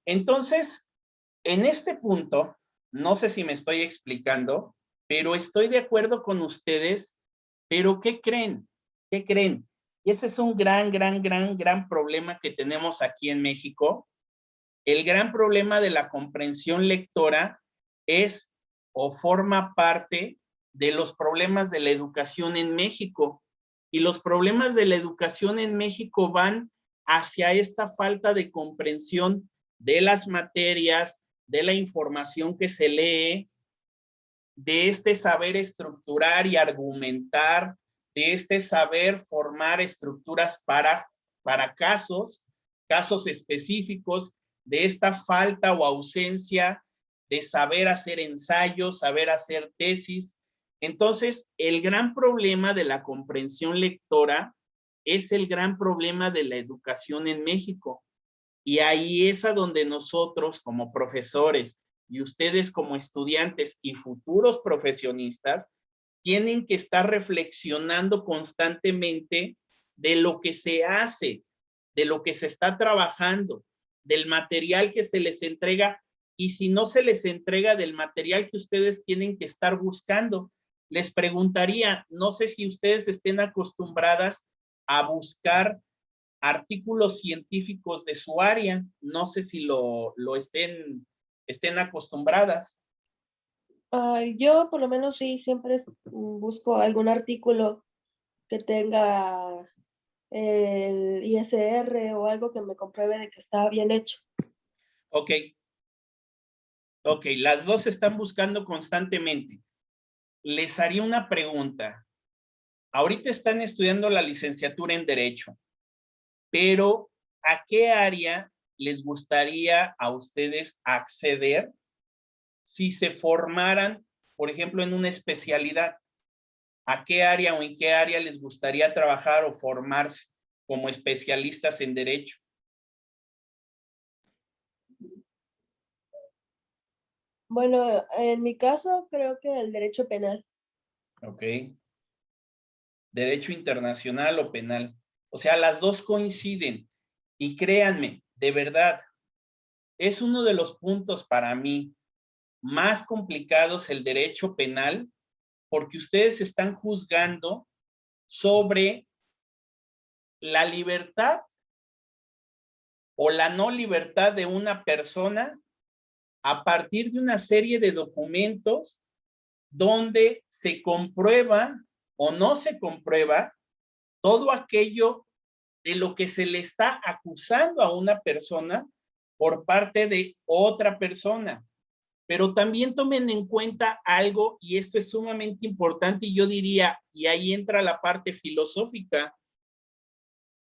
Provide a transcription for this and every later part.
Entonces, en este punto, no sé si me estoy explicando, pero estoy de acuerdo con ustedes, pero ¿qué creen? ¿Qué creen? Y ese es un gran problema que tenemos aquí en México. El gran problema de la comprensión lectora es o forma parte de los problemas de la educación en México. Y los problemas de la educación en México van hacia esta falta de comprensión de las materias, de la información que se lee, de este saber estructurar y argumentar, de este saber formar estructuras para casos específicos, de esta falta o ausencia de saber hacer ensayos, saber hacer tesis. Entonces, el gran problema de la comprensión lectora es el gran problema de la educación en México. Y ahí es a donde nosotros como profesores y ustedes como estudiantes y futuros profesionistas tienen que estar reflexionando constantemente de lo que se hace, de lo que se está trabajando, del material que se les entrega y si no se les entrega del material que ustedes tienen que estar buscando. Les preguntaría, no sé si ustedes estén acostumbradas a buscar artículos científicos de su área. No sé si lo estén acostumbradas. Yo por lo menos sí, siempre busco algún artículo que tenga el ISR o algo que me compruebe de que está bien hecho. Ok, ok, las dos están buscando constantemente. Les haría una pregunta. Ahorita están estudiando la licenciatura en Derecho, pero ¿a qué área les gustaría a ustedes acceder si se formaran, por ejemplo, en una especialidad? ¿A qué área o en qué área les gustaría trabajar o formarse como especialistas en derecho? Bueno, en mi caso creo que el derecho penal. Ok. Derecho internacional o penal. O sea, las dos coinciden. Y créanme, de verdad, es uno de los puntos para mí más complicados el derecho penal, porque ustedes están juzgando sobre la libertad o la no libertad de una persona a partir de una serie de documentos donde se comprueba o no se comprueba todo aquello de lo que se le está acusando a una persona por parte de otra persona. Pero también tomen en cuenta algo, y esto es sumamente importante, y yo diría, y ahí entra la parte filosófica.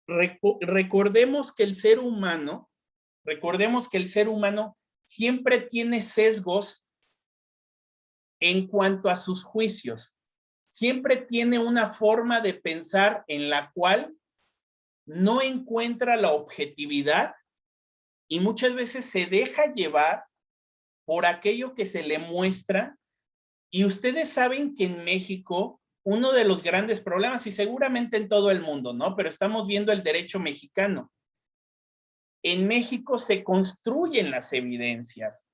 Recordemos que el ser humano siempre tiene sesgos en cuanto a sus juicios. Siempre tiene una forma de pensar en la cual no encuentra la objetividad y muchas veces se deja llevar por aquello que se le muestra. Y ustedes saben que en México uno de los grandes problemas, y seguramente en todo el mundo, ¿no? Pero estamos viendo el derecho mexicano. En México se construyen las evidencias.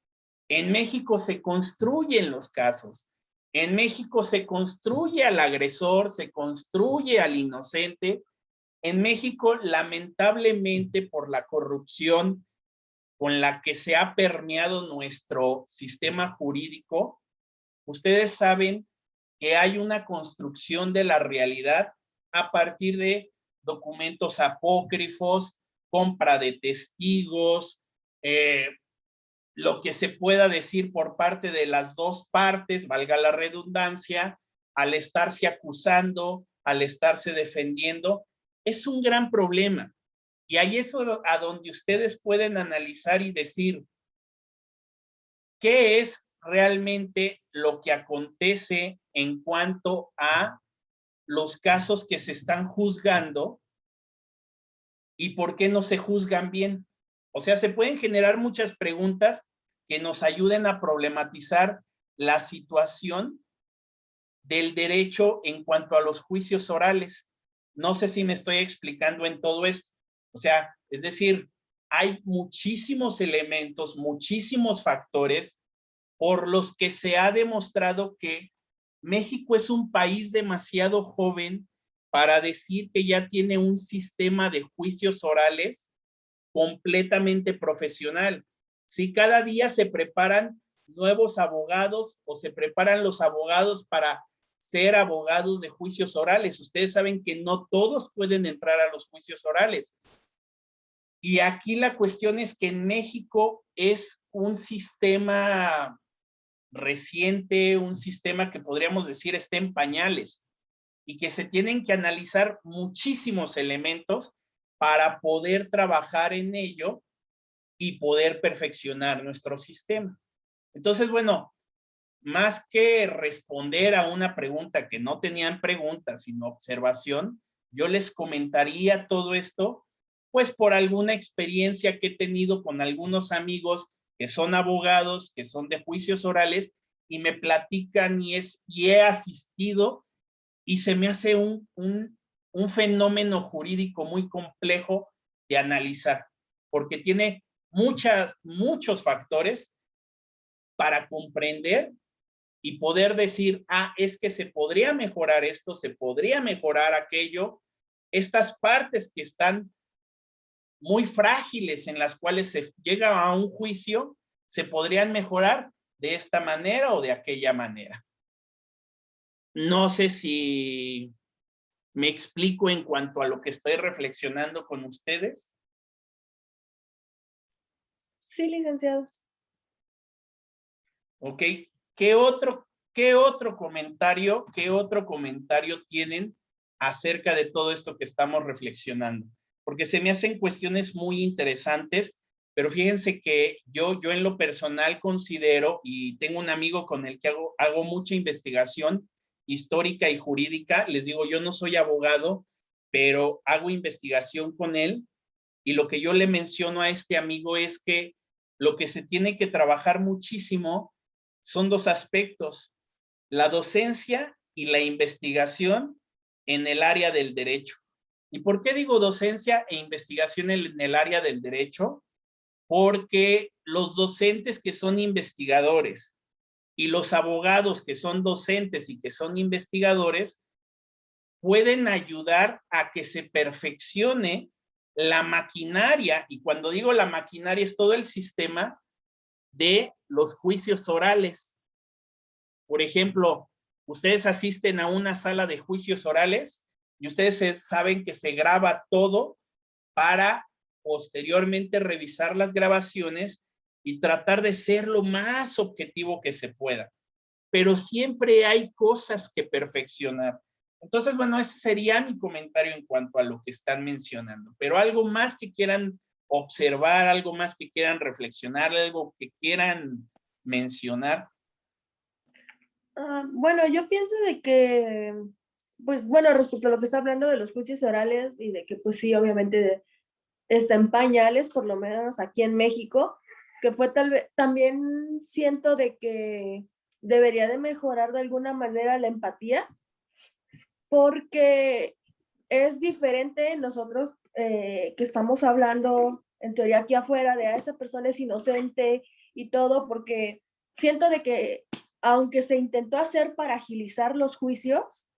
En México se construyen los casos. En México se construye al agresor, se construye al inocente. En México, lamentablemente, por la corrupción con la que se ha permeado nuestro sistema jurídico, ustedes saben que hay una construcción de la realidad a partir de documentos apócrifos, compra de testigos, lo que se pueda decir por parte de las dos partes, valga la redundancia, al estarse acusando, al estarse defendiendo, es un gran problema. Y ahí es a donde ustedes pueden analizar y decir, ¿qué es realmente lo que acontece en cuanto a los casos que se están juzgando y por qué no se juzgan bien? O sea, se pueden generar muchas preguntas que nos ayuden a problematizar la situación del derecho en cuanto a los juicios orales. No sé si me estoy explicando en todo esto. O sea, es decir, hay muchísimos elementos, muchísimos factores por los que se ha demostrado que México es un país demasiado joven para decir que ya tiene un sistema de juicios orales completamente profesional. Si cada día se preparan nuevos abogados o se preparan los abogados para ser abogados de juicios orales, ustedes saben que no todos pueden entrar a los juicios orales. Y aquí la cuestión es que en México es un sistema reciente, un sistema que podríamos decir está en pañales y que se tienen que analizar muchísimos elementos para poder trabajar en ello y poder perfeccionar nuestro sistema. Entonces, bueno, más que responder a una pregunta que no tenían pregunta, sino observación, yo les comentaría todo esto, pues por alguna experiencia que he tenido con algunos amigos que son abogados, que son de juicios orales, y me platican y he asistido, y se me hace un fenómeno jurídico muy complejo de analizar, porque tiene muchos factores para comprender y poder decir, ah, es que se podría mejorar esto, se podría mejorar aquello, estas partes que están muy frágiles en las cuales se llega a un juicio, se podrían mejorar de esta manera o de aquella manera. No sé si me explico en cuanto a lo que estoy reflexionando con ustedes. Sí, licenciado. Ok, ¿qué otro comentario tienen acerca de todo esto que estamos reflexionando? Porque se me hacen cuestiones muy interesantes, pero fíjense que yo en lo personal considero, y tengo un amigo con el que hago mucha investigación histórica y jurídica, les digo, yo no soy abogado, pero hago investigación con él, y lo que yo le menciono a este amigo es que lo que se tiene que trabajar muchísimo son dos aspectos, la docencia y la investigación en el área del derecho. ¿Y por qué digo docencia e investigación en el área del derecho? Porque los docentes que son investigadores y los abogados que son docentes y que son investigadores pueden ayudar a que se perfeccione la maquinaria, y cuando digo la maquinaria es todo el sistema de los juicios orales. Por ejemplo, ustedes asisten a una sala de juicios orales y ustedes saben que se graba todo para posteriormente revisar las grabaciones y tratar de ser lo más objetivo que se pueda. Pero siempre hay cosas que perfeccionar. Entonces, bueno, ese sería mi comentario en cuanto a lo que están mencionando. Pero algo más que quieran observar, algo más que quieran reflexionar, algo que quieran mencionar. Bueno, yo pienso de que, pues bueno, respecto a lo que está hablando de los juicios orales y de que pues sí, obviamente está en pañales, por lo menos aquí en México, que fue tal vez, también siento de que debería de mejorar de alguna manera la empatía, porque es diferente nosotros que estamos hablando en teoría aquí afuera de esa persona es inocente y todo, porque siento de que aunque se intentó hacer para agilizar los juicios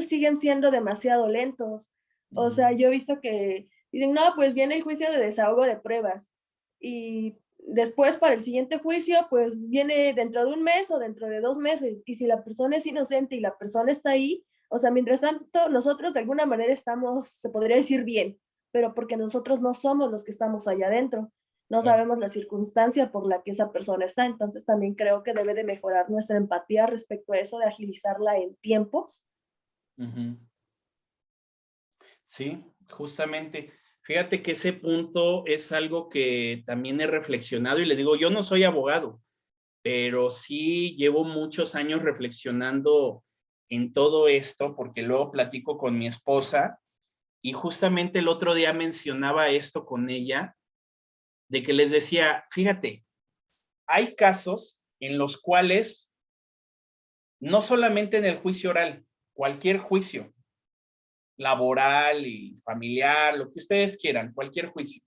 siguen siendo demasiado lentos. O sea, yo he visto que dicen, no, pues viene el juicio de desahogo de pruebas y después para el siguiente juicio, pues viene dentro de un mes o dentro de 2 meses. Y si la persona es inocente y la persona está ahí, o sea, mientras tanto, nosotros de alguna manera estamos, se podría decir bien, pero porque nosotros no somos los que estamos allá adentro. No sabemos la circunstancia por la que esa persona está. Entonces también creo que debe de mejorar nuestra empatía respecto a eso, de agilizarla en tiempos. Sí, justamente. Fíjate que ese punto es algo que también he reflexionado y les digo, yo no soy abogado, pero sí llevo muchos años reflexionando en todo esto porque luego platico con mi esposa y justamente el otro día mencionaba esto con ella, de que les decía, fíjate, hay casos en los cuales no solamente en el juicio oral, cualquier juicio, laboral y familiar, lo que ustedes quieran, cualquier juicio.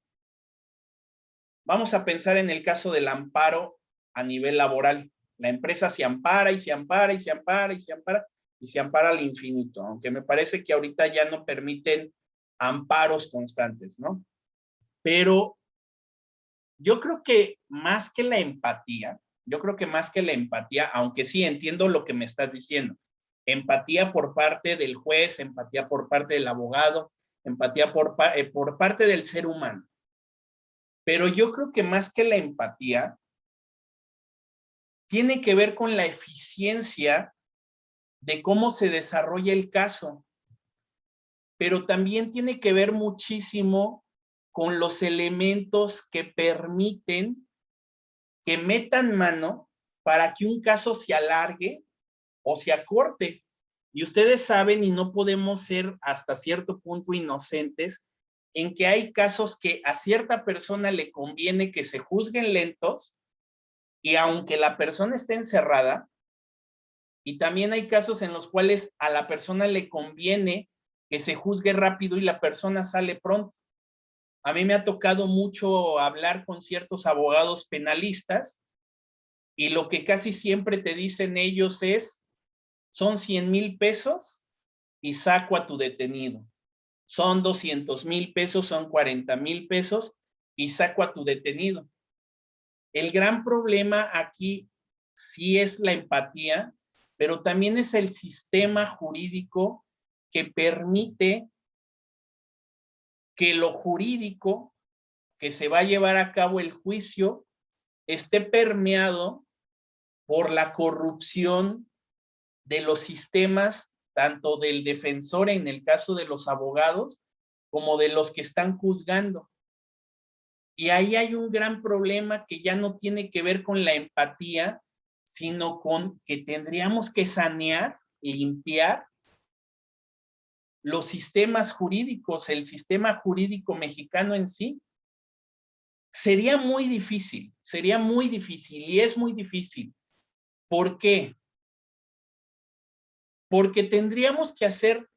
Vamos a pensar en el caso del amparo a nivel laboral. La empresa se ampara y se ampara y se ampara y se ampara y se ampara al infinito, aunque me parece que ahorita ya no permiten amparos constantes, ¿no? Pero yo creo que más que la empatía, aunque sí entiendo lo que me estás diciendo, empatía por parte del juez, empatía por parte del abogado, empatía por parte del ser humano. Pero yo creo que más que la empatía, tiene que ver con la eficiencia de cómo se desarrolla el caso, pero también tiene que ver muchísimo con los elementos que permiten que metan mano para que un caso se alargue o se acorte. Y ustedes saben, y no podemos ser hasta cierto punto inocentes, en que hay casos que a cierta persona le conviene que se juzguen lentos, y aunque la persona esté encerrada, y también hay casos en los cuales a la persona le conviene que se juzgue rápido y la persona sale pronto. A mí me ha tocado mucho hablar con ciertos abogados penalistas y lo que casi siempre te dicen ellos es, son 100,000 pesos y saco a tu detenido. Son 200,000 pesos, son 40,000 pesos y saco a tu detenido. El gran problema aquí sí es la empatía, pero también es el sistema jurídico que permite que lo jurídico que se va a llevar a cabo el juicio esté permeado por la corrupción de los sistemas, tanto del defensor en el caso de los abogados, como de los que están juzgando. Y ahí hay un gran problema que ya no tiene que ver con la empatía, sino con que tendríamos que sanear, limpiar los sistemas jurídicos, el sistema jurídico mexicano en sí. Sería muy difícil y es muy difícil. ¿Por qué? Porque tendríamos que hacer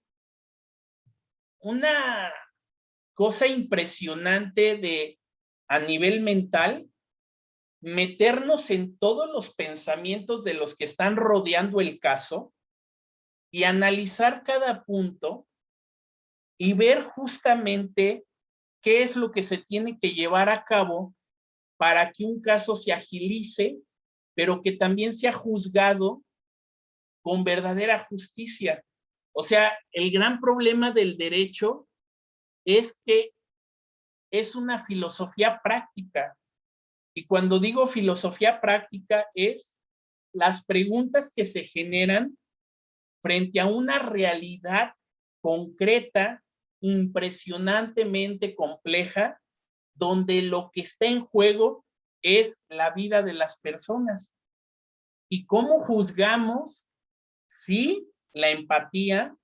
una cosa impresionante a nivel mental, meternos en todos los pensamientos de los que están rodeando el caso y analizar cada punto y ver justamente qué es lo que se tiene que llevar a cabo para que un caso se agilice, pero que también sea juzgado con verdadera justicia. O sea, el gran problema del derecho es que es una filosofía práctica. Y cuando digo filosofía práctica es las preguntas que se generan frente a una realidad concreta, impresionantemente compleja, donde lo que está en juego es la vida de las personas. ¿Y cómo juzgamos? Sí, la empatía,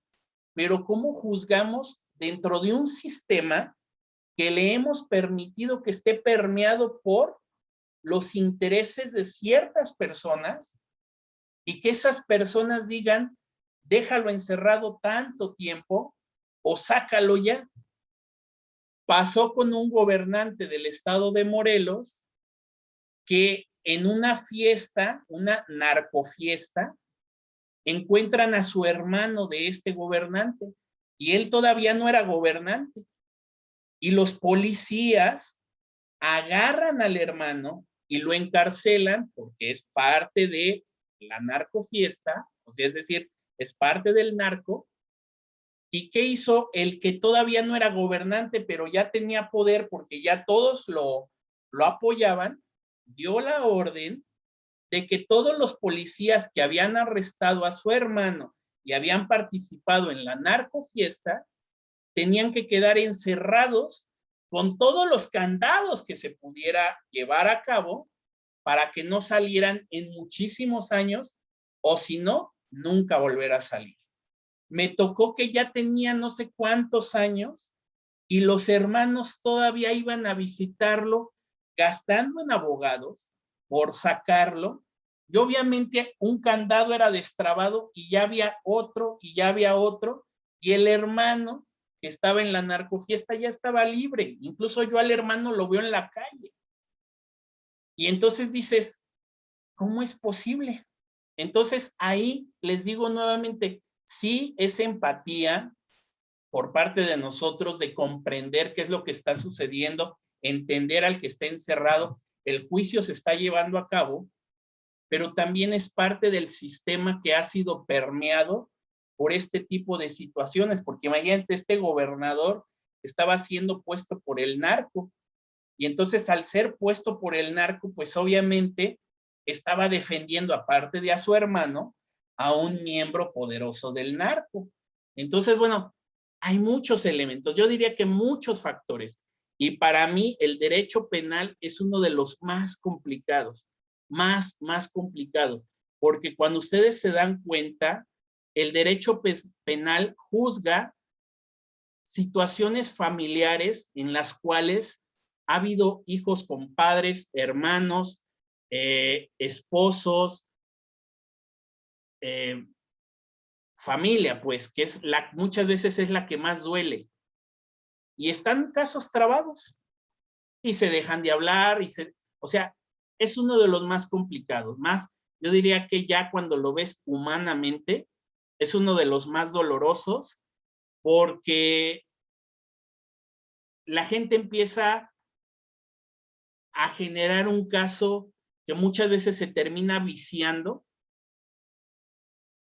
pero ¿cómo juzgamos dentro de un sistema que le hemos permitido que esté permeado por los intereses de ciertas personas y que esas personas digan, déjalo encerrado tanto tiempo o sácalo ya? Pasó con un gobernante del estado de Morelos que en una fiesta, una narcofiesta, encuentran a su hermano de este gobernante y él todavía no era gobernante. Y los policías agarran al hermano y lo encarcelan porque es parte de la narcofiesta, o sea, es decir, es parte del narco. ¿Y qué hizo el que todavía no era gobernante, pero ya tenía poder porque ya todos lo apoyaban? Dio la orden de que todos los policías que habían arrestado a su hermano y habían participado en la narcofiesta tenían que quedar encerrados con todos los candados que se pudiera llevar a cabo para que no salieran en muchísimos años o si no, nunca volver a salir. Me tocó que ya tenía no sé cuántos años y los hermanos todavía iban a visitarlo gastando en abogados por sacarlo. Y obviamente un candado era destrabado y ya había otro y ya había otro. Y el hermano que estaba en la narcofiesta ya estaba libre. Incluso yo al hermano lo veo en la calle. Y entonces dices, ¿cómo es posible? Entonces ahí les digo nuevamente, sí es empatía por parte de nosotros de comprender qué es lo que está sucediendo, entender al que está encerrado, el juicio se está llevando a cabo, pero también es parte del sistema que ha sido permeado por este tipo de situaciones, porque imagínate, este gobernador estaba siendo puesto por el narco, y entonces al ser puesto por el narco, pues obviamente estaba defendiendo, aparte de a su hermano, a un miembro poderoso del narco. Entonces, bueno, hay muchos elementos, yo diría que muchos factores, y para mí el derecho penal es uno de los más complicados, más complicados, porque cuando ustedes se dan cuenta, el derecho penal juzga situaciones familiares en las cuales ha habido hijos con padres, hermanos, esposos, eh, familia, pues, que es muchas veces es la que más duele. Y están casos trabados y se dejan de hablar, o sea, es uno de los más complicados, más, yo diría que ya cuando lo ves humanamente, es uno de los más dolorosos, porque la gente empieza a generar un caso que muchas veces se termina viciando,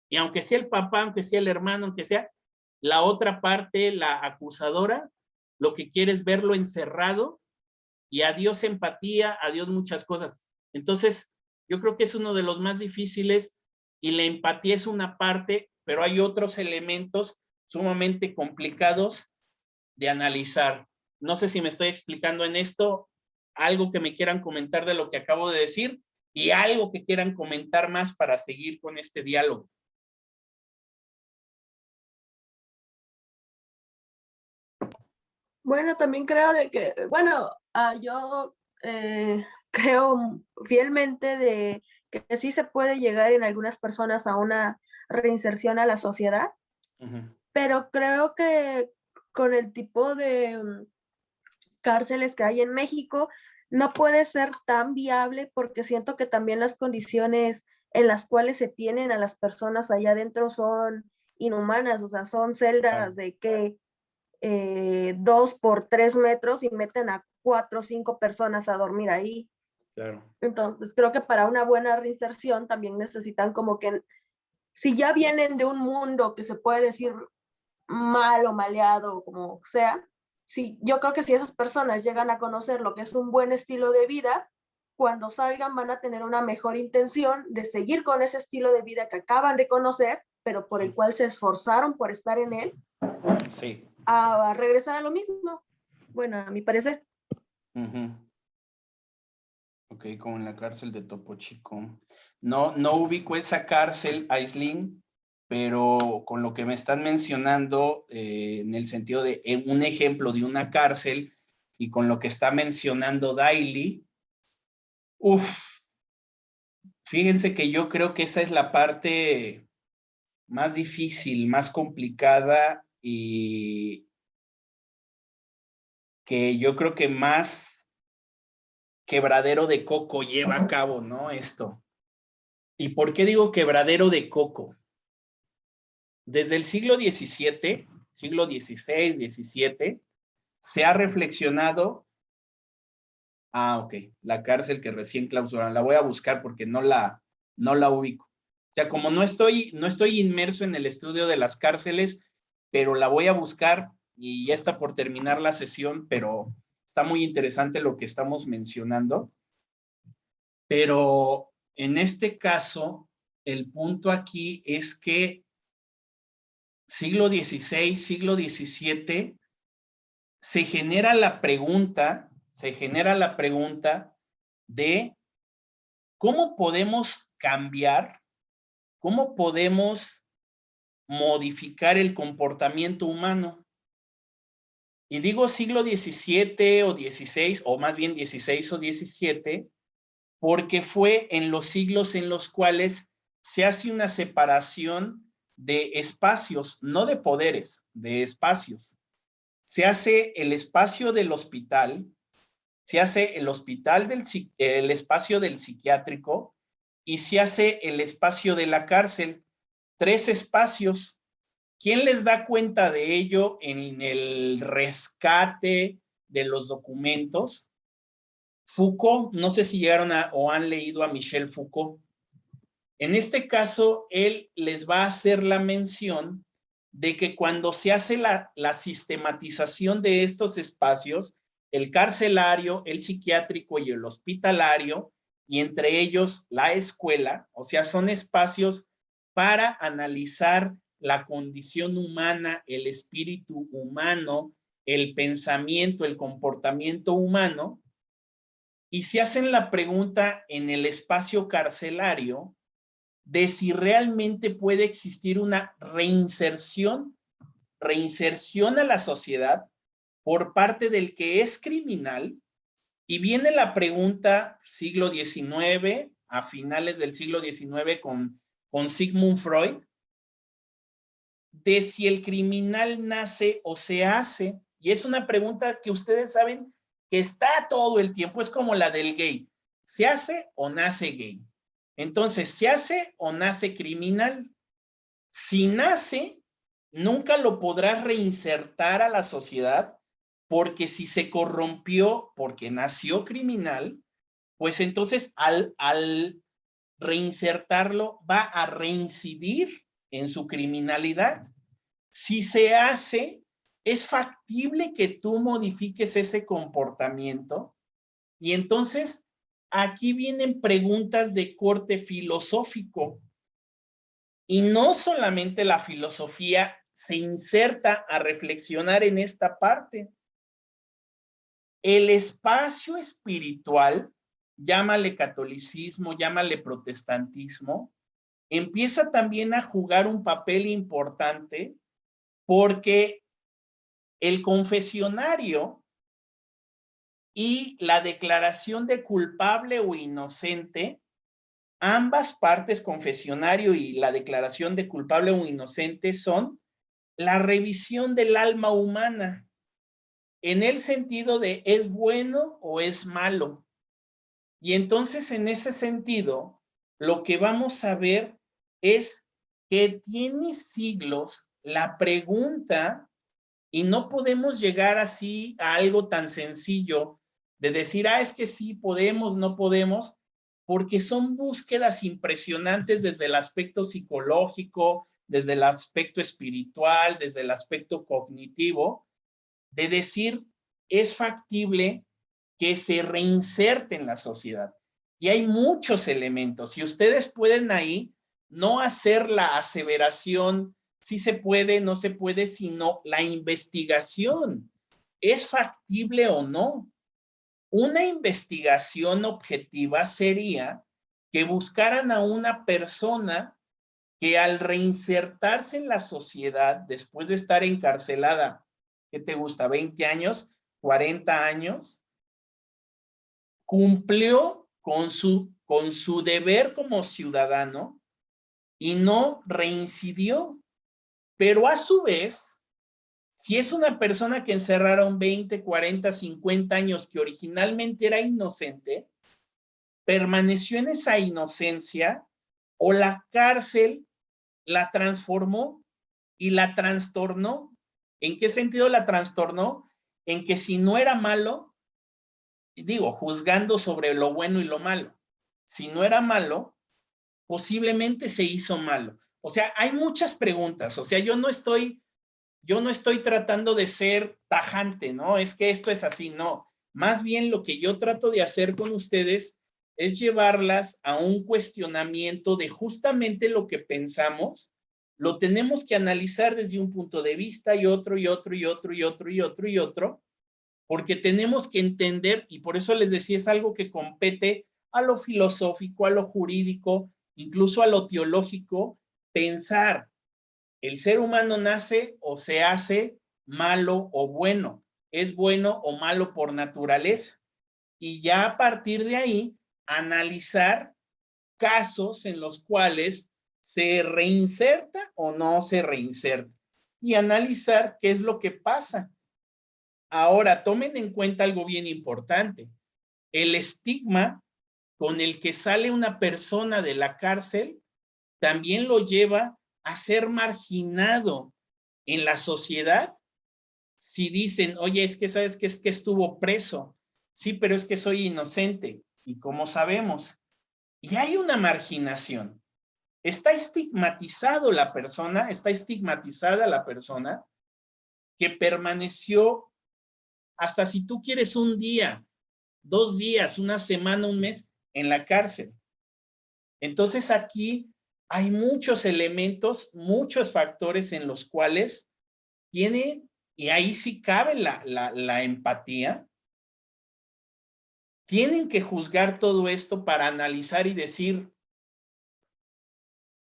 y aunque sea el papá, aunque sea el hermano, aunque sea la otra parte, la acusadora, lo que quiere es verlo encerrado, y adiós empatía, adiós muchas cosas. Entonces, yo creo que es uno de los más difíciles, y la empatía es una parte, pero hay otros elementos sumamente complicados de analizar. No sé si me estoy explicando en esto, algo que me quieran comentar de lo que acabo de decir, y algo que quieran comentar más para seguir con este diálogo. Bueno, también creo de que, bueno, yo creo fielmente de que sí se puede llegar en algunas personas a una reinserción a la sociedad, pero creo que con el tipo de cárceles que hay en México no puede ser tan viable porque siento que también las condiciones en las cuales se tienen a las personas allá adentro son inhumanas, o sea, son celdas de que 2 por 3 metros y meten a 4 o 5 personas a dormir ahí. Claro. Entonces, creo que para una buena reinserción también necesitan como que, si ya vienen de un mundo que se puede decir mal o maleado, como sea, sí, yo creo que si esas personas llegan a conocer lo que es un buen estilo de vida, cuando salgan van a tener una mejor intención de seguir con ese estilo de vida que acaban de conocer, pero por el cual se esforzaron por estar en él, Sí. a regresar a lo mismo. Bueno, a mi parecer. Ok, como en la cárcel de Topo Chico. No ubico esa cárcel, Aislinn, pero con lo que me están mencionando, en el sentido de un ejemplo de una cárcel, y con lo que está mencionando Daily, fíjense que yo creo que esa es la parte más difícil, más complicada, y que yo creo que más quebradero de coco lleva a cabo, ¿no? Esto. ¿Y por qué digo quebradero de coco? Desde el siglo XVII, siglo XVI, XVII, se ha reflexionado, ok, la cárcel que recién clausuraron, la voy a buscar porque no la ubico. O sea, como no estoy inmerso en el estudio de las cárceles, pero la voy a buscar, y ya está por terminar la sesión, pero está muy interesante lo que estamos mencionando. Pero en este caso, el punto aquí es que siglo XVI, siglo XVII, se genera la pregunta de cómo podemos cambiar, cómo podemos modificar el comportamiento humano. Y digo siglo XVII o XVI, o más bien XVI o XVII, porque fue en los siglos en los cuales se hace una separación de espacios, no de poderes, de espacios. Se hace el espacio del hospital, se hace el hospital el espacio del psiquiátrico y se hace el espacio de la cárcel. 3 espacios. ¿Quién les da cuenta de ello en el rescate de los documentos? Foucault, no sé si llegaron o han leído a Michel Foucault. En este caso, él les va a hacer la mención de que cuando se hace la sistematización de estos espacios, el carcelario, el psiquiátrico y el hospitalario, y entre ellos la escuela, o sea, son espacios para analizar la condición humana, el espíritu humano, el pensamiento, el comportamiento humano, y se hacen la pregunta en el espacio carcelario de si realmente puede existir una reinserción a la sociedad por parte del que es criminal. Y viene la pregunta, siglo XIX, a finales del siglo XIX con Sigmund Freud, de si el criminal nace o se hace. Y es una pregunta que ustedes saben que está todo el tiempo, es como la del gay. ¿Se hace o nace gay? Entonces, ¿se hace o nace criminal? Si nace, nunca lo podrás reinsertar a la sociedad, porque si se corrompió porque nació criminal, pues entonces al reinsertarlo va a reincidir en su criminalidad. Si se hace, es factible que tú modifiques ese comportamiento. Y entonces aquí vienen preguntas de corte filosófico. Y no solamente la filosofía se inserta a reflexionar en esta parte. El espacio espiritual, llámale catolicismo, llámale protestantismo, empieza también a jugar un papel importante porque el confesionario y la declaración de culpable o inocente, ambas partes, confesionario y la declaración de culpable o inocente, son la revisión del alma humana en el sentido de es bueno o es malo. Y entonces en ese sentido, lo que vamos a ver es que tiene siglos la pregunta y no podemos llegar así a algo tan sencillo de decir, es que sí podemos, no podemos, porque son búsquedas impresionantes desde el aspecto psicológico, desde el aspecto espiritual, desde el aspecto cognitivo, de decir, es factible que se reinserte en la sociedad. Y hay muchos elementos. Si ustedes pueden ahí no hacer la aseveración, si se puede, no se puede, sino la investigación. ¿Es factible o no? Una investigación objetiva sería que buscaran a una persona que al reinsertarse en la sociedad, después de estar encarcelada, ¿qué te gusta? ¿20 años? ¿40 años? Cumplió con su deber como ciudadano y no reincidió. Pero a su vez, si es una persona que encerraron 20, 40, 50 años, que originalmente era inocente, permaneció en esa inocencia o la cárcel la transformó y la trastornó. ¿En qué sentido la trastornó? En que si no era malo, digo, juzgando sobre lo bueno y lo malo, si no era malo, posiblemente se hizo malo. O sea, hay muchas preguntas. O sea, yo no estoy tratando de ser tajante, ¿no? Es que esto es así, no. Más bien lo que yo trato de hacer con ustedes es llevarlas a un cuestionamiento de justamente lo que pensamos, lo tenemos que analizar desde un punto de vista y otro, y otro, y otro, y otro, y otro, y otro, porque tenemos que entender, y por eso les decía, es algo que compete a lo filosófico, a lo jurídico, incluso a lo teológico, pensar, ¿el ser humano nace o se hace malo o bueno? ¿Es bueno o malo por naturaleza? Y ya a partir de ahí, analizar casos en los cuales se reinserta o no se reinserta y analizar qué es lo que pasa. Ahora, tomen en cuenta algo bien importante. el estigma con el que sale una persona de la cárcel también lo lleva a ser marginado en la sociedad. Si dicen, oye, es que sabes que es que estuvo preso, sí, pero es que soy inocente, y como sabemos, y hay una marginación. Está estigmatizado la persona, está estigmatizada la persona que permaneció hasta, si tú quieres, un día, 2 días, una semana, un mes en la cárcel. Entonces aquí hay muchos elementos, muchos factores en los cuales tiene, y ahí sí cabe la empatía, tienen que juzgar todo esto para analizar y decir,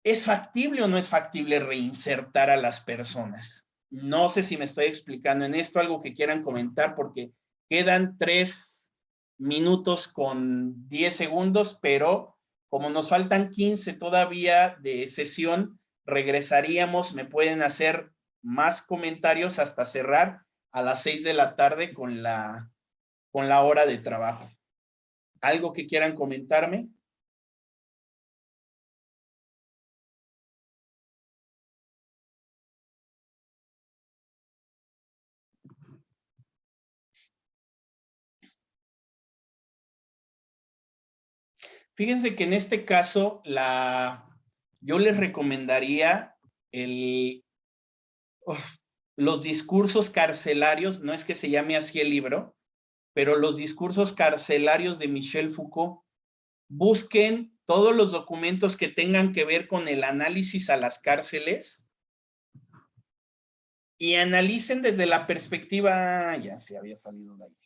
¿es factible o no es factible reinsertar a las personas? No sé si me estoy explicando en esto, algo que quieran comentar, porque quedan 3 minutos con 10 segundos, pero como nos faltan 15 todavía de sesión, regresaríamos, me pueden hacer más comentarios hasta cerrar a las 6 de la tarde con la hora de trabajo. ¿Algo que quieran comentarme? Fíjense que en este caso, yo les recomendaría los discursos carcelarios, no es que se llame así el libro, pero los discursos carcelarios de Michel Foucault. Busquen todos los documentos que tengan que ver con el análisis a las cárceles y analicen desde la perspectiva, ya se había salido de ahí.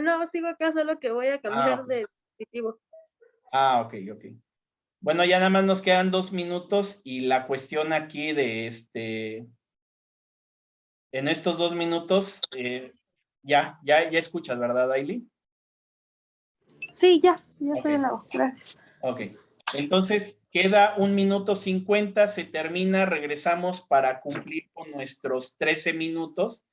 No, sigo acá, solo que voy a cambiar Ok. de dispositivo. Ok. Bueno, ya nada más nos quedan 2 minutos y la cuestión aquí de en estos 2 minutos, ya escuchas, ¿verdad, Ailey? Sí, ya estoy Ok. en la voz, gracias. Ok. Entonces, queda 1 minuto 50, se termina, regresamos para cumplir con nuestros 13 minutos,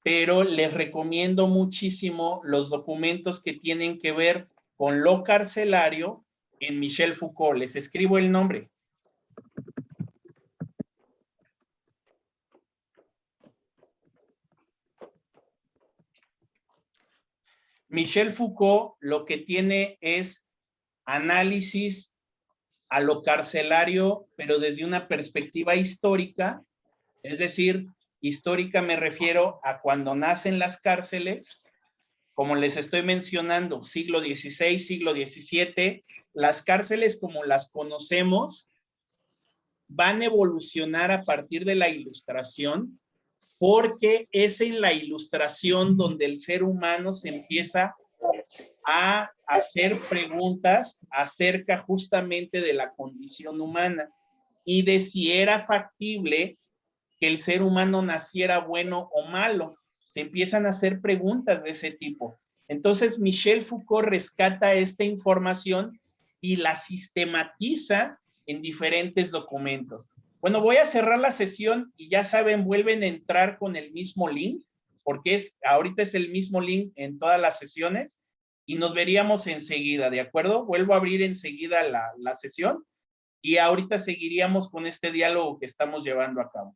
pero les recomiendo muchísimo los documentos que tienen que ver con lo carcelario en Michel Foucault. Les escribo el nombre. Michel Foucault lo que tiene es análisis a lo carcelario, pero desde una perspectiva histórica, es decir, histórica me refiero a cuando nacen las cárceles, como les estoy mencionando, siglo XVI, siglo XVII, las cárceles como las conocemos van a evolucionar a partir de la Ilustración, porque es en la Ilustración donde el ser humano se empieza a hacer preguntas acerca justamente de la condición humana y de si era factible que el ser humano naciera bueno o malo. Se empiezan a hacer preguntas de ese tipo. Entonces, Michel Foucault rescata esta información y la sistematiza en diferentes documentos. Bueno, voy a cerrar la sesión y ya saben, vuelven a entrar con el mismo link, porque ahorita es el mismo link en todas las sesiones y nos veríamos enseguida, ¿de acuerdo? Vuelvo a abrir enseguida la sesión y ahorita seguiríamos con este diálogo que estamos llevando a cabo.